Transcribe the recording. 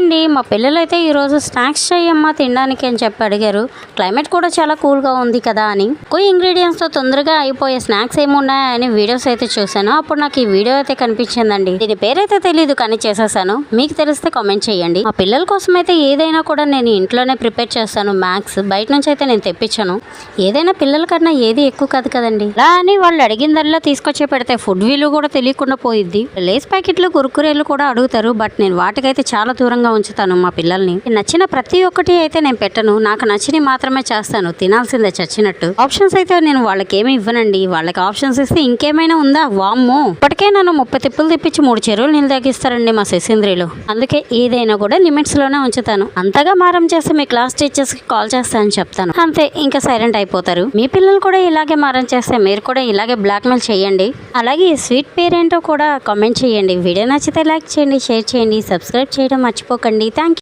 అండి, మా పిల్లలైతే ఈరోజు స్నాక్స్ చేయమ్మా తినడానికి అని చెప్పి అడిగారు. క్లైమేట్ కూడా చాలా కూల్గా ఉంది కదా అని. ఎక్కువ ఇంగ్రీడియంట్స్తో తొందరగా అయిపోయే స్నాక్స్ ఏమున్నాయని వీడియోస్ అయితే చూశాను. అప్పుడు నాకు ఈ వీడియో అయితే కనిపించిందండి. దీని పేరైతే తెలియదు కానీ చేసేసాను. మీకు తెలిస్తే కామెంట్ చేయండి. మా పిల్లల కోసం అయితే ఏదైనా కూడా నేను ఇంట్లోనే ప్రిపేర్ చేస్తాను. మ్యాక్స్ బయట నుంచి అయితే నేను తెప్పించాను. ఏదైనా పిల్లల కన్నా ఏది ఎక్కువ కాదు కదండి. అలా అని వాళ్ళు అడిగిందల్లా తీసుకొచ్చి పెడితే ఫుడ్ విలువ కూడా తెలియకుండా పోయిద్ది. లేస్ ప్యాకెట్లు కురుకురేలు కూడా అడుగుతారు. బట్ నేను వాటికైతే చాలా దూరంగా ఉంచుతాను మా పిల్లల్ని. నచ్చిన ప్రతి ఒక్కటి అయితే నేను పెట్టను. నాకు నచ్చినవి మాత్రమే చేస్తాను. తినాల్సిందే చచ్చినట్టు. ఆప్షన్స్ అయితే నేను వాళ్ళకి ఏమి ఇవ్వనండి. వాళ్ళకి ఆప్షన్స్ ఇస్తే ఇంకేమైనా ఉందా? వామ్మో, ఇప్పటికే నన్ను 30 తిప్పులు తిప్పించి 3 చెరువులు నీళ్ళు తగ్గిస్తారండి మా శశీంద్రిలో. అందుకే ఏదైనా కూడా లిమిట్స్ లోనే ఉంచుతాను. అంతగా మారం చేస్తే మీ క్లాస్ టీచర్స్ కి కాల్ చేస్తానని చెప్తాను. అంతే, ఇంకా సైలెంట్ అయిపోతారు. మీ పిల్లలు కూడా ఇలాగే మారం చేస్తే మీరు కూడా ఇలాగే బ్లాక్మెయిల్ చేయండి. అలాగే స్వీట్ పేరేంటో కూడా కామెంట్ చేయండి. వీడియో నచ్చితే లైక్ చేయండి, షేర్ చేయండి, సబ్స్క్రైబ్ చేయడం మర్చిపోకండి. Thank you.